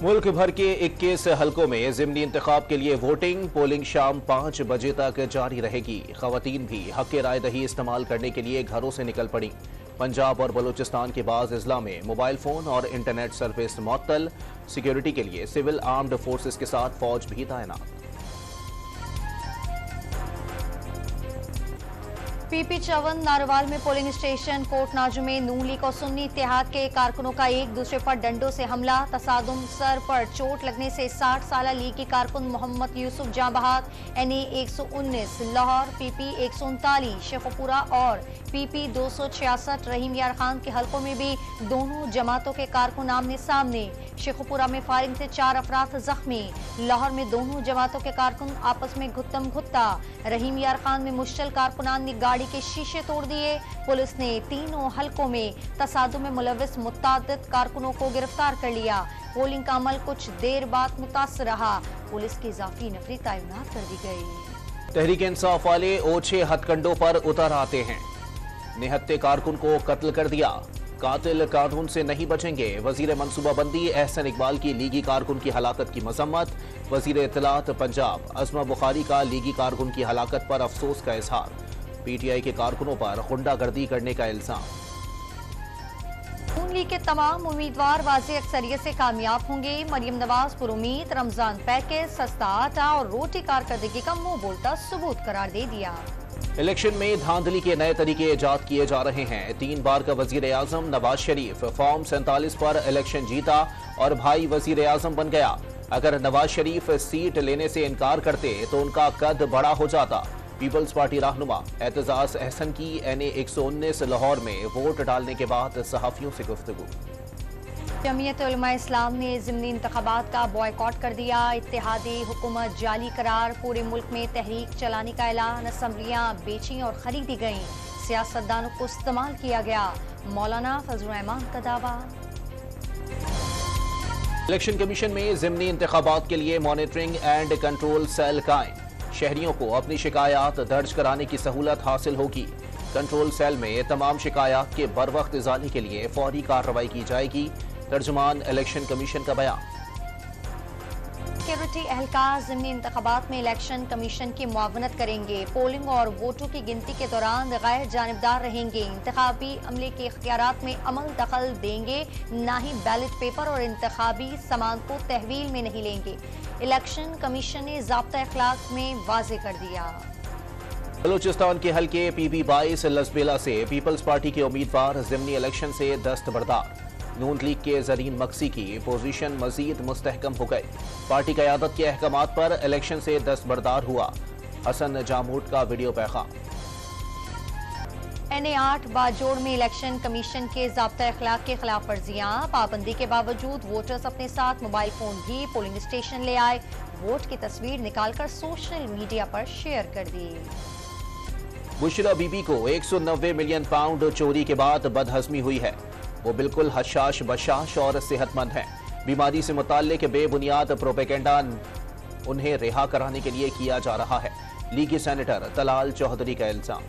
मुल्क भर के 21 हलकों में ज़िमनी इंतखाब के लिए वोटिंग पोलिंग शाम 5 बजे तक जारी रहेगी। खवातीन भी हक़ राय दही इस्तेमाल करने के लिए घरों से निकल पड़ी। पंजाब और बलूचिस्तान के बाज़ अजला में मोबाइल फ़ोन और इंटरनेट सर्विस मुअत्तल। सिक्योरिटी के लिए सिविल आर्म्ड फोर्सेस के साथ फौज भी तैनात। पीपी चवन नारोवाल में पोलिंग स्टेशन कोटनाजू में नून लीग और सुन्नी इत्तेहाद के कारकुनों का एक दूसरे पर डंडों से हमला। तसादुम, सर पर चोट लगने से 60 साला लीगी कारकुन मोहम्मद यूसुफ जाँ बहाक। NA 119 लाहौर, PP 139 शेखुपुरा और PP 266 रहीम यार खान के हलकों में भी दोनों जमातों के कारकुन आमने सामने। शेखुपुरा में फायरिंग से 4 अफराद जख्मी। लाहौर में दोनों जमातों के कारकुन आपस में घुत्तम घुत्ता। रहीम यार खान में मुश्तल कारकुनान ने गाड़ी के शीशे तोड़ दिए। पुलिस ने तीनों हलकों में तसादुम में मुलविस मुतादिद कारकुनों को गिरफ्तार कर लिया। पोलिंग का अमल कुछ देर बाद मुतासर रहा। पुलिस की इजाफी नफरी तैनात कर दी गई। तहरीक इंसाफ वाले ओछे हथकंडों पर उतर आते हैं। निहत्ते कारकुन को कत्ल कर दिया। कातिल कानून से नहीं बचेंगे। वजीर मनसूबाबंदी एहसन इकबाल की लीगी कारकुन की हलाकत की मजम्मत। वजीर इत्तलात पंजाब अज़मा बुखारी का लीगी कारकुन की हलाकत पर अफसोस का इजहार। PTI के कारकुनों पर गुंडागर्दी करने का इल्जाम। नून लीग के तमाम उम्मीदवार वाज़ेह अक्सरियत से कामयाब होंगे। मरियम नवाज पुरुमीद रमजान पैकेज, सस्ता आटा और रोटी कारकर्दगी का मुंह बोलता सबूत करार दे दिया। इलेक्शन में धांधली के नए तरीके इजाद किए जा रहे हैं। 3 बार का वजीर आजम नवाज शरीफ फॉर्म 47 पर इलेक्शन जीता और भाई वजीर आजम बन गया। अगर नवाज शरीफ सीट लेने से इनकार करते तो उनका कद बड़ा हो जाता। पीपल्स पार्टी रहनुमा एतजाज अहसन की NA 119 लाहौर में वोट डालने के बाद सहाफियों से गुफ्तगू। जमीयत उलमा इस्लाम ने ज़िमनी इंतखाबात का बॉयकॉट कर दिया। इत्तेहादी हुकूमत जाली करार। पूरे मुल्क में तहरीक चलाने का ऐलान। असम्बलियाँ बेची और खरीदी गईं। सियासतदानों को इस्तेमाल किया गया। मौलाना फजल रहमान का दावा। इलेक्शन कमीशन में ज़िमनी इंतखाबात के लिए मॉनिटरिंग एंड कंट्रोल सेल कायम। शहरियों को अपनी शिकायत दर्ज कराने की सहूलत हासिल होगी। कंट्रोल सेल में तमाम शिकायत के बर वक्त इजाले के लिए फौरी कार्रवाई की जाएगी। तर्जुमान इलेक्शन कमीशन का बयान। सिक्योरिटी एहलकार ज़िमनी इंतखाबात में इलेक्शन कमीशन की मुआवनत करेंगे। पोलिंग और वोटों की गिनती के दौरान गैर जानिबदार रहेंगे। इंतखाबी अमले के इख्तियारात में अमल दखल देंगे, ना ही बैलेट पेपर और इंतखाबी सामान को तहवील में नहीं लेंगे। इलेक्शन कमीशन ने ज़ाब्ता अखलाक में वाज़े कर दिया। बलूचिस्तान के हल्के PB 22 लसबेला से पीपल्स पार्टी के उम्मीदवार ज़िमनी इलेक्शन से दस्तबरदार। नून लीग के जरीन मक्सी की पोजीशन मजीद मुस्तहकम हो गई। पार्टी क़यादत के अहकामात पर इलेक्शन से दस्तबरदार हुआ। हसन जामूट का वीडियो पैगाम। NA 8 बाजोड़ में इलेक्शन कमीशन के ज़ाब्ता अखलाक के खिलाफ वर्जियाँ। पाबंदी के बावजूद वोटर्स अपने साथ मोबाइल फोन भी पोलिंग स्टेशन ले आए। वोट की तस्वीर निकालकर सोशल मीडिया पर शेयर कर दी। बुशरा बीबी को 190 मिलियन पाउंड चोरी के बाद बदहजमी हुई है। वो बिल्कुल हशाश बशाश और सेहतमंद है। बीमारी से मुताल्लिक बेबुनियाद प्रोपेगेंडा उन्हें रिहा कराने के लिए किया जा रहा है। लीगी सेनेटर तलाल चौधरी का इल्जाम।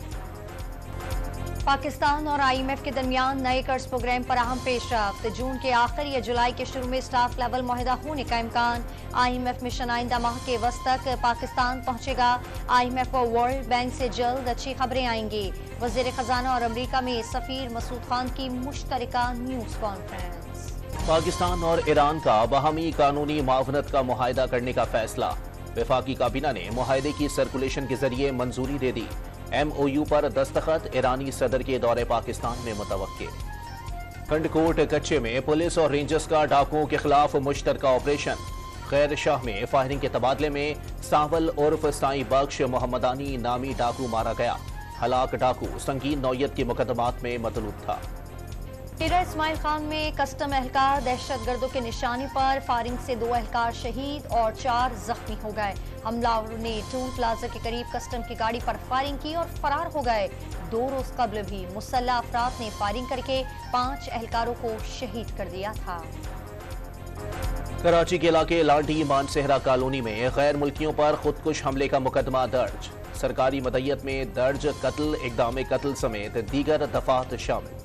पाकिस्तान और IMF के दरमियान नए कर्ज प्रोग्राम पर अहम पेशरफ्त। जून के आखिर या जुलाई के शुरू में स्टाफ लेवल मुआहिदा होने का इम्कान। IMF मिशन आइंदा माह के वस्त तक पाकिस्तान पहुंचेगा। IMF और वर्ल्ड बैंक से जल्द अच्छी खबरें आएंगी। वजीर खजाना और अमरीका में सफीर मसूद खान की मुश्तरका न्यूज कॉन्फ्रेंस। पाकिस्तान और ईरान का बाहमी कानूनी मुआवनत का मुआहिदा करने का फैसला। वफाकी काबीना ने मुआहिदे की सर्कुलेशन के जरिए मंजूरी दे दी। MOU पर दस्तखत ईरानी सदर के दौरे पाकिस्तान में मुतवक्के। खंडकोट कच्चे में पुलिस और रेंजर्स का डाकुओं के खिलाफ मुश्तरका ऑपरेशन। खैर शाह में फायरिंग के तबादले में सावल उर्फ साई बख्श मोहम्मदानी नामी डाकू मारा गया। हलाक डाकू संगीन नौयत के मुकदमात में मतलूब था। डेरा इस्माइल खान में कस्टम एहलकार दहशतगर्दों के निशाने पर फायरिंग से 2 एहलकार शहीद और 4 जख्मी हो गए। हमलावरों ने टोल प्लाजा के करीब कस्टम की गाड़ी पर फायरिंग की और फरार हो गए। 2 रोज कबल भी मुसल्लह अफराद ने फायरिंग करके 5 एहलकारों को शहीद कर दिया था। कराची के इलाके लाडी मानसेहरा कॉलोनी में गैर मुल्कियों पर खुदकुश हमले का मुकदमा दर्ज। सरकारी मदय्यत में दर्ज कत्ल, इक़दाम कत्ल समेत दीगर दफात शामिल।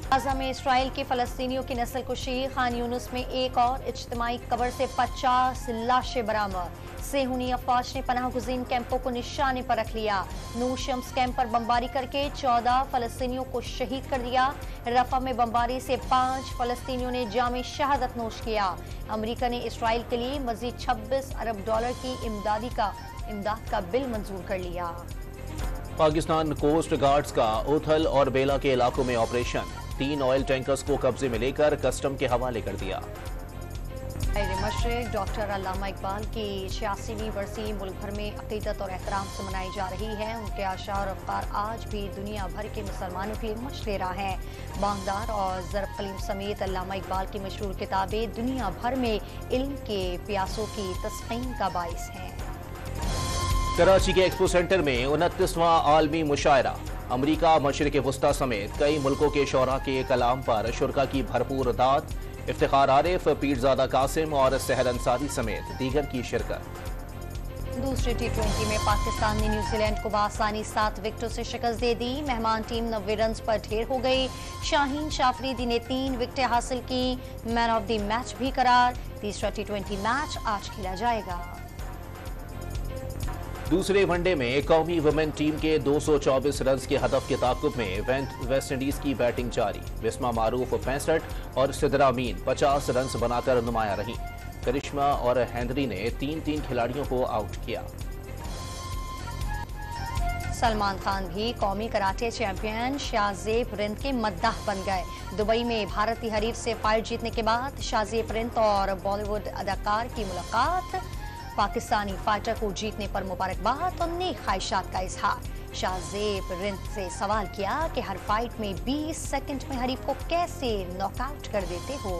गाजा में इसराइल के फलस्तीनियों की नस्ल कुशी, खान यूनुस में एक और इज्तिमाई कब्र से 50 लाशें बरामद। सेहूनी अफवाज ने पनाह गुज़ीन कैंपों को निशाने पर रख लिया। नूर शम्स कैंप पर बमबारी करके 14 फलस्तीनियों को शहीद कर दिया। रफा में बमबारी से 5 फलस्तीनियों ने जामे शहादत नोश किया। अमेरिका ने इसराइल के लिए मजीद $26 अरब की इमदाद का बिल मंजूर कर लिया। पाकिस्तान कोस्ट गार्ड्स का उथल और बेला के इलाकों में ऑपरेशन, 3 ऑयल टैंकर्स को कब्जे में लेकर कस्टम के हवाले कर दिया। मशरिक डॉक्टर अल्लामा इकबाल की 86वीं बरसी मुल्क भर में अकीदत और एहतराम से मनाई जा रही है। उनके आशार और अफ़कार आज भी दुनिया भर के मुसलमानों के लिए मशलेरा हैं। बांगदार और ज़रफ़ कलीम समेत अल्लामा इकबाल की मशहूर किताबें दुनिया भर में इल्म के प्यासों की तस्कीन का बाइस हैं। कराची के एक्सपो सेंटर में 29वां आलमी मुशायरा, अमरीका, मशरिक़ वुस्ता समेत कई मुल्कों के शोरा के कलाम पर शुरका की भरपूर दाद। इफ्तिखार आरिफ, पीरजादा कासिम और सहर अंसारी समेत दीगर की शिरकत। दूसरे T20 में पाकिस्तान ने न्यूजीलैंड को बआसानी 7 विकेटों से शिकस्त दे दी। मेहमान टीम 90 रन पर ढेर हो गई। शाहीन शाफरीदी ने 3 विकेटें हासिल की। मैन ऑफ द मैच भी करार। तीसरा T20 मैच आज खेला जाएगा। दूसरे वनडे में कौमी वुमेन टीम के 224 रन के हदफ के ताकुब में वेस्ट इंडीज की बैटिंग जारी। बिस्मा मारूफ 65 और सिदरा अमीन 50 रन बनाकर नुमाया रही। करिश्मा और हेनरी ने 3-3 खिलाड़ियों को आउट किया। सलमान खान भी कौमी कराटे चैंपियन शाहजेब रिंद के मद्दाह बन गए। दुबई में भारतीय हरीफ से फाइट जीतने के बाद शाहजेब रिंद और बॉलीवुड अदाकार की मुलाकात। पाकिस्तानी फाइटर को जीतने पर मुबारकबाद और नेक ख्वाहिशात का इजहार। शाहजेब रिंद से सवाल किया कि हर फाइट में 20 सेकंड में हरीफ को कैसे नॉकआउट कर देते हो।